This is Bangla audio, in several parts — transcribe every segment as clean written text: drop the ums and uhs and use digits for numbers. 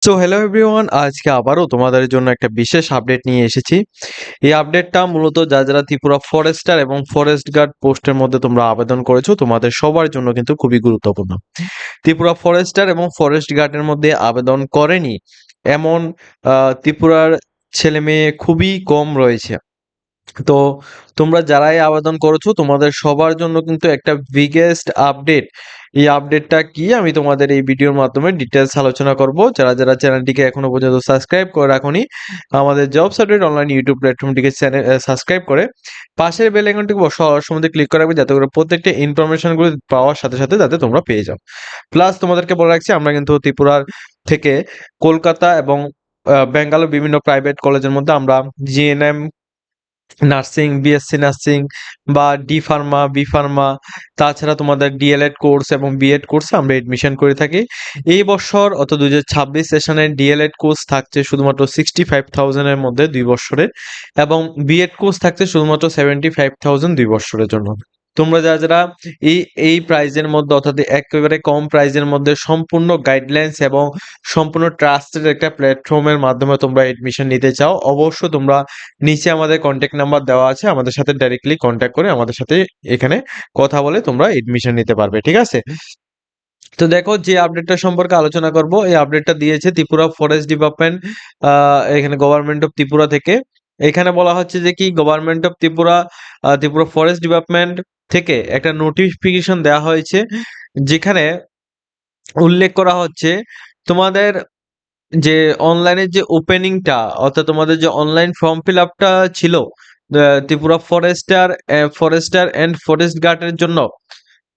সো হ্যালো এভরিওয়ান, আজকে আবারও তোমাদের জন্য একটা বিশেষ আপডেট নিয়ে এসেছি। এই আপডেটটা মূলত যারা ত্রিপুরা ফরেস্টার এবং ফরেস্ট গার্ড পোস্টের মধ্যে তোমরা আবেদন করেছো তোমাদের সবার জন্য কিন্তু খুবই গুরুত্বপূর্ণ। ত্রিপুরা ফরেস্টার এবং ফরেস্ট গার্ডের মধ্যে আবেদন করেনি এমন ত্রিপুরার ছেলে মেয়ে খুবই কম রয়েছে। তো তোমরা যারাই আবেদন করেছো তোমাদের সবার জন্য কিন্তু একটা বিগেস্ট আপডেট। এই আপডেটটা কি আমি তোমাদের এই ভিডিওর মাধ্যমে ডিটেলস আলোচনা করব। যারা চ্যানেলটিকে এখনো পর্যন্ত সাবস্ক্রাইব করে রাখোনি, আমাদের জবস আপডেট অনলাইন ইউটিউব প্ল্যাটফর্মটিকে চ্যানেল সাবস্ক্রাইব করে পাশের বেল আইকনটিকে সময় ক্লিক করে রাখবে, যাতে করে প্রত্যেকটা ইনফরমেশনগুলো পাওয়ার সাথে সাথে যাতে তোমরা পেয়ে যাও। প্লাস তোমাদেরকে বলে রাখছি, আমরা কিন্তু ত্রিপুরার থেকে কলকাতা এবং বেঙ্গালুর বিভিন্ন প্রাইভেট কলেজের মধ্যে আমরা জিএনএম নার্সিং, বিএসসি নার্সিং বা ডি ফার্মা, বি ফার্মা, তাছাড়া তোমাদের ডিএলএড কোর্স এবং বিএড কোর্সে আমরা এডমিশন করে থাকি। এই বছর অর্থাৎ 2026 সেশনে ডিএলএড কোর্স থাকছে শুধুমাত্র 65,000 এর মধ্যে 2 বছরের, এবং বিএড কোর্স থাকছে শুধুমাত্র 75,000 2 বছরের জন্য। তোমরা যারা এই এই প্রাইজের মধ্যে অর্থাৎ একেবারে কম প্রাইজের মধ্যে সম্পূর্ণ গাইডলাইন্স এবং সম্পূর্ণ ট্রাস্টেড একটা প্ল্যাটফর্মের মাধ্যমে তোমরা এডমিশন নিতে চাও, অবশ্যই তোমরা নিচে আমাদের কন্ট্যাক্ট নাম্বার দেওয়া আছে, আমাদের সাথে ডাইরেক্টলি কন্ট্যাক্ট করে আমাদের সাথে এখানে কথা বলে তোমরা এডমিশন নিতে পারবে, ঠিক আছে? তো দেখো, যে আপডেটটা সম্পর্কে আলোচনা করব, এই আপডেটটা দিয়েছে ত্রিপুরা ফরেস্ট ডিপার্টমেন্ট, এখানে গভর্নমেন্ট অফ ত্রিপুরা থেকে। এখানে বলা হচ্ছে যে কি government of Tripura, Tripura forest department থেকে একটা নোটিফিকেশন দেওয়া হয়েছে, যেখানে উল্লেখ করা হচ্ছে তোমাদের যে অনলাইনের যে ওপেনিংটা অর্থাৎ তোমাদের যে অনলাইন ফর্ম ফিল আপটা ছিল ত্রিপুরা ফরেস্টার অ্যান্ড ফরেস্ট গার্ডের জন্য,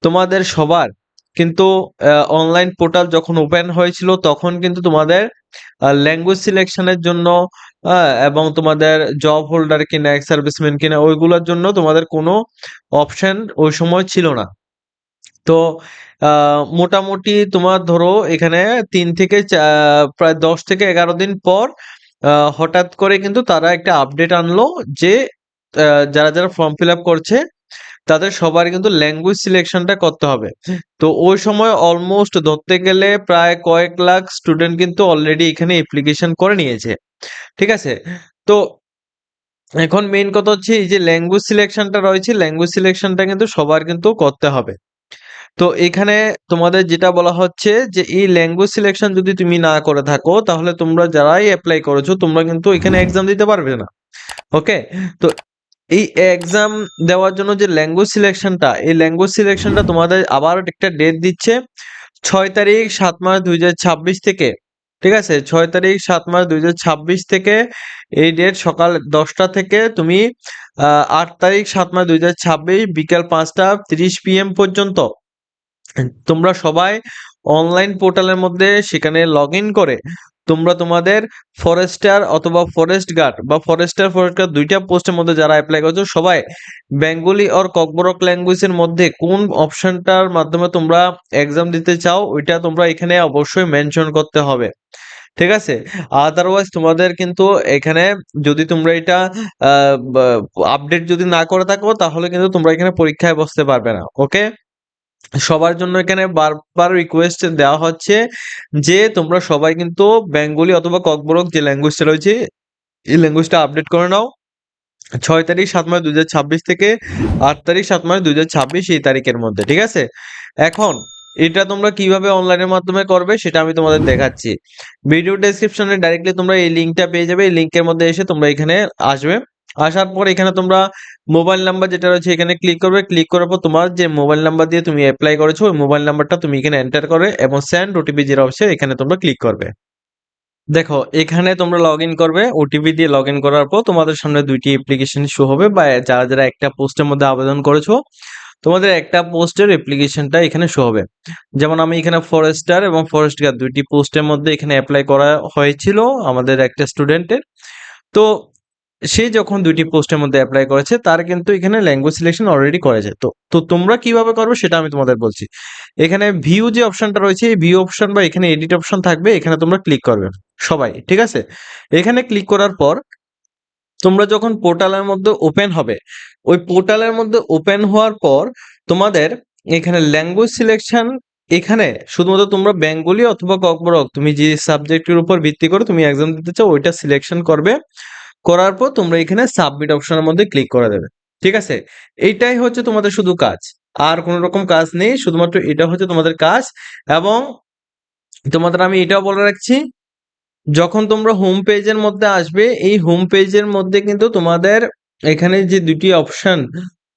তোমাদের সবার কিন্তু অনলাইন পোর্টাল যখন ওপেন হয়েছিল তখন কিন্তু তোমাদের ল্যাঙ্গুয়েজ সিলেকশনের জন্য এবং তোমাদের জব হোল্ডার কিনা এক্স সার্ভিসম্যান কিনা ওইগুলোর জন্য তোমাদের কোনো অপশন ওই সময় ছিল না। তো মোটামুটি তোমার ধরো এখানে ৩ থেকে প্রায় ১০ থেকে ১১ দিন পর হঠাৎ করে কিন্তু তারা একটা আপডেট আনলো যে যারা ফর্ম ফিল আপ করছে তাদের সবার কিন্তু ল্যাঙ্গুয়েজ সিলেকশনটা করতে হবে। তো ওই সময় অলমোস্ট ধরতে গেলে প্রায় কয়েক লাখ স্টুডেন্ট কিন্তু অলরেডি এখানে অ্যাপ্লিকেশন করে নিয়েছে, ঠিক আছে? তো এখন মেইন কথা হচ্ছে এই যে ল্যাঙ্গুয়েজ সিলেকশনটা রয়েছে, ল্যাঙ্গুয়েজ সিলেকশনটা কিন্তু সবার কিন্তু করতে হবে। তো এখানে তোমাদের যেটা বলা হচ্ছে যে এই ল্যাঙ্গুয়েজ সিলেকশন যদি তুমি না করে থাকো তাহলে তোমরা যারাই অ্যাপ্লাই করেছো তোমরা কিন্তু এখানে এক্সাম দিতে পারবে না। ওকে, তো এই এক্সাম দেওয়ার জন্য যে ল্যাঙ্গুয়েজ সিলেকশনটা, এই ল্যাঙ্গুয়েজ সিলেকশনটা তোমাদের আবার একটা ডেট দিচ্ছে ৬ তারিখ ৭ মার্চ ২০২৬ থেকে, ঠিক আছে? ৬ তারিখ ৭ মার্চ ২০২৬ থেকে এই ডেট সকাল ১০টা থেকে তুমি ৮ তারিখ ৭ মার্চ ২০২৬ বিকেল ৫টা ৩০ PM পর্যন্ত তোমরা সবাই অনলাইন পোর্টালের মধ্যে সেখানে লগ ইন করে তোমরা তোমাদের ফরেস্টার অথবা ফরেস্ট গার্ড বা ফরেস্ট গার্ড দুইটা পোস্টের মধ্যে যারা অ্যাপ্লাই করছো সবাই বেঙ্গলি অর ককবরক ল্যাঙ্গুয়েজের মধ্যে কোন অপশনটার মাধ্যমে তোমরা এক্সাম দিতে চাও ওইটা তোমরা এখানে অবশ্যই মেনশন করতে হবে, ঠিক আছে? আদারওয়াইজ তোমাদের কিন্তু এখানে যদি তোমরা এটা আপডেট যদি না করে থাকো তাহলে কিন্তু তোমরা এখানে পরীক্ষায় বসতে পারবে না। ওকে, সবার জন্য এখানে বারবার রিকোয়েস্ট দেওয়া হচ্ছে যে তোমরা সবাই কিন্তু বেঙ্গলি অথবা ককবরক যে ল্যাঙ্গুয়েজটা রয়েছে এই ল্যাঙ্গুয়েজটা আপডেট করে নাও ৬ তারিখ ৭ মার্চ ২০২৬ থেকে ৮ তারিখ ৭ মার্চ ২০২৬ এই তারিখের মধ্যে, ঠিক আছে? এখন এটা তোমরা কিভাবে অনলাইনের মাধ্যমে করবে সেটা আমি তোমাদের দেখাচ্ছি। ভিডিও ডেসক্রিপশনে ডাইরেক্টলি তোমরা এই লিঙ্কটা পেয়ে যাবে। এই লিঙ্কের মধ্যে এসে তোমরা এখানে আসবে। আসার পর এখানে তোমরা মোবাইল নাম্বার যেটা রয়েছে এখানে ক্লিক করবে। ক্লিক করার পর তোমার যে মোবাইল নাম্বার দিয়ে তুমি এপ্লাই করেছো ওই মোবাইল নাম্বারটা তুমি এখানে এন্টার করে এবং সেন্ড ওটিপি যেটা অপশন এখানে তোমরা ক্লিক করবে। দেখো, এখানে তোমরা লগইন করবে। ওটিপি দিয়ে লগইন করার পর তোমাদের সামনে ২ টি অ্যাপ্লিকেশন শো হবে, বা যারা একটা পোস্টের মধ্যে আবেদন করেছো তোমাদের একটা পোস্টের অ্যাপ্লিকেশনটা এখানে শো হবে। যেমন আমি এখানে ফরেস্টার এবং ফরেস্ট গার্ড ২ টি পোস্টের মধ্যে এখানে এপ্লাই করা হয়েছিল আমাদের একটা স্টুডেন্টের। তো সে যখন ২ টি পোস্টের মধ্যে এপ্লাই করেছে তার কিন্তু এখানে ল্যাঙ্গুয়েজ সিলেকশন অলরেডি করেছে। তো তো তোমরা কিভাবে করবে সেটা আমি তোমাদের বলছি। এখানে ভিউ যে অপশনটা রয়েছে এই ভিউ অপশন বা এখানে এডিট অপশন থাকবে, এখানে তোমরা ক্লিক করবে সবাই, ঠিক আছে? এখানে ক্লিক করার পর তোমরা যখন পোর্টালের মধ্যে ওপেন হবে, ওই পোর্টালের মধ্যে ওপেন হওয়ার পর তোমাদের এখানে ল্যাঙ্গুয়েজ সিলেকশন এখানে শুধুমাত্র তোমরা বেঙ্গলি অথবা ককবরক তুমি যে সাবজেক্টের উপর ভিত্তি করে তুমি এক্সাম দিতে চাও ওইটা সিলেকশন করবে। করার পর তোমরা এখানে সাবমিট অপশনের মধ্যে ক্লিক করে দেবে। ঠিক আছে? এইটাই হচ্ছে তোমাদের শুধু কাজ। আর কোন রকম কাজ নেই। শুধুমাত্র এটা হচ্ছে তোমাদের কাজ। এবং তোমাদের আমি এটাও বলে রাখছি, যখন তোমরা হোম পেজের মধ্যে আসবে, এই হোম পেজের মধ্যে কিন্তু তোমাদের এখানে যে ২ টি অপশন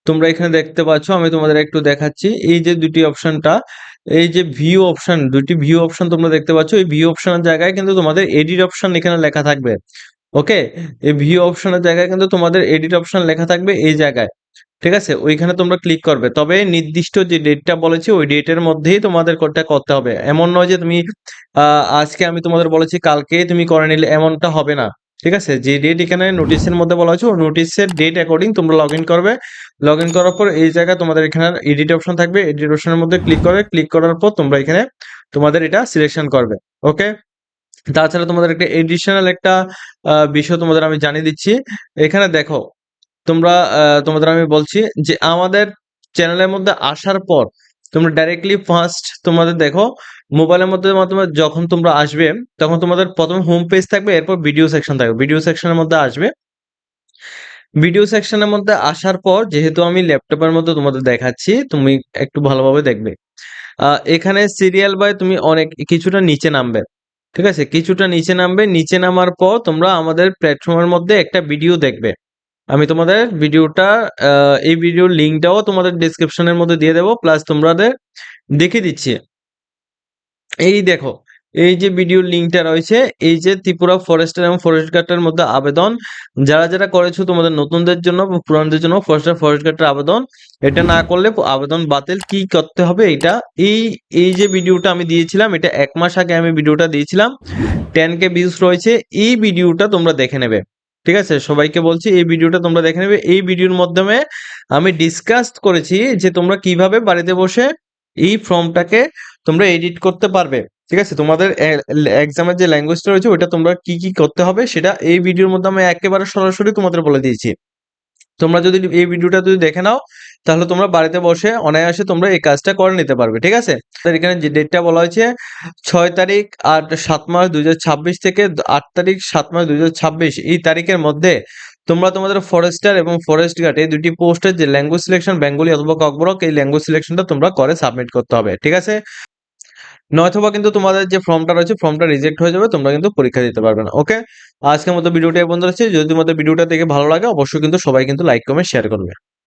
তোমরা এখানে দেখতে পাচ্ছ, আমি তোমাদের একটু দেখাচ্ছি। এই যে ২ টি অপশনটা, এই যে ভিউ অপশন, ২ টি ভিউ অপশন তোমরা দেখতে পাচ্ছ। এই ভিউ অপশনের জায়গায় কিন্তু তোমাদের এডিট অপশন এখানে লেখা থাকবে। ওকে? এই ভিউ অপশনের জায়গায় কিন্তু তোমাদের এডিট অপশন লেখা থাকবে এই জায়গায়। ঠিক আছে? ওইখানে তোমরা ক্লিক করবে। তবে নির্দিষ্ট যে ডেটটা বলেছি ওই ডেটের মধ্যেই তোমাদের কোডটা করতে হবে। এমন নয় যে তুমি আজকে আমি তোমাদের বলেছি কালকেই তুমি করে নিলে, এমনটা হবে না। ঠিক আছে? যে ডেট এখানে নোটিশের মধ্যে বলা হয়েছে ওই নোটিশের ডেট অ্যাকর্ডিং তোমরা লগইন করবে। লগইন করার পর এই জায়গায় তোমাদের এখানে এডিট অপশন থাকবে। এডিট অপশনের মধ্যে ক্লিক করবে। ক্লিক করার পর তোমরা এখানে তোমাদের এটা সিলেকশন করবে। ওকে? তাছাড়া তোমাদের একটা এডিশনাল একটা বিষয় তোমাদের আমি জানিয়ে দিচ্ছি। এখানে দেখো, তোমরা তোমাদের আমি বলছি যে আমাদের চ্যানেলের মধ্যে আসার পর তোমরা ডাইরেক্টলি ফার্স্ট তোমাদের দেখো মোবাইলের মধ্যে মাধ্যমে যখন তোমরা আসবে তখন তোমাদের প্রথমে হোম পেজ থাকবে, এরপর ভিডিও সেকশন থাকবে। ভিডিও সেকশনের মধ্যে আসবে। ভিডিও সেকশনের মধ্যে আসার পর যেহেতু আমি ল্যাপটপের মধ্যে তোমাদের দেখাচ্ছি, তুমি একটু ভালোভাবে দেখবে। এখানে সিরিয়াল বাই তুমি অনেক কিছুটা নিচে নামবে। ঠিক আছে? কিছুটা নিচে নামবে। নিচে নামার পর তোমরা আমাদের প্ল্যাটফর্মের মধ্যে একটা ভিডিও দেখবে। আমি তোমাদের ভিডিওটা এই ভিডিওর লিঙ্কটাও তোমাদের ডেসক্রিপশনের মধ্যে দিয়ে দেবো। প্লাস তোমাদের দেখিয়ে দিচ্ছি। এই দেখো, এই যে ভিডিওর লিঙ্কটা রয়েছে, এই যে ত্রিপুরা ফরেস্টার এবং ফরেস্ট গার্ডের মধ্যে আবেদন যারা করেছো তোমাদের নতুনদের জন্য এবং পুরানদের জন্য ফরেস্ট গার্ডের আবেদন। এটা না করলে আবেদন বাতিল। কি করতে হবে এটা, এই যে ভিডিওটা আমি দিয়েছিলাম, এটা ১ মাস আগে আমি ভিডিওটা দিয়েছিলাম। 10K ভিউজ রয়েছে। এই ভিডিওটা তোমরা দেখে নেবে। ঠিক আছে? সবাইকে বলছি এই ভিডিওটা তোমরা দেখে নেবে। এই ভিডিওর মাধ্যমে আমি ডিসকাস করেছি যে তোমরা কিভাবে বাড়িতে বসে এই ফর্মটাকে তোমরা এডিট করতে পারবে। ঠিক আছে? তোমাদের এক্সামের যে ল্যাঙ্গুয়েজটা রয়েছে ওইটা তোমরা কি করতে হবে সেটা এই ভিডিওর মধ্যে আমি একেবারে সরাসরি তোমাদের বলে দিয়েছি। তোমরা যদি এই ভিডিওটা যদি দেখে নাও তাহলে তোমরা বাড়িতে বসে অনায়াসে তোমরা এই কাজটা করে নিতে পারবে। ঠিক আছে? এখানে যে ডেটটা বলা হয়েছে ৬ তারিখ ৭ মাস ২০২৬ থেকে ৮ তারিখ ৭ মাস ২০২৬ এই তারিখের মধ্যে তোমরা তোমাদের ফরেস্টার এবং ফরেস্ট গার্ড এই ২ টি পোস্টের যে ল্যাঙ্গুয়েজ সিলেকশন বেঙ্গলি অথবা ককবরক এই ল্যাঙ্গুয়েজ সিলেকশনটা তোমরা করে সাবমিট করতে হবে। ঠিক আছে? নয়তোবা কিন্তু তোমাদের যে ফর্মটা রয়েছে ফর্মটা রিজেক্ট হয়ে যাবে। তোমরা কিন্তু পরীক্ষা দিতে পারবে না। ওকে? আজকের মতো ভিডিওটা এই পর্যন্ত রয়েছে। যদি তোমাদের ভিডিওটা দেখে ভালো লাগে অবশ্যই কিন্তু সবাই কিন্তু লাইক, কমেন্ট, শেয়ার করবে।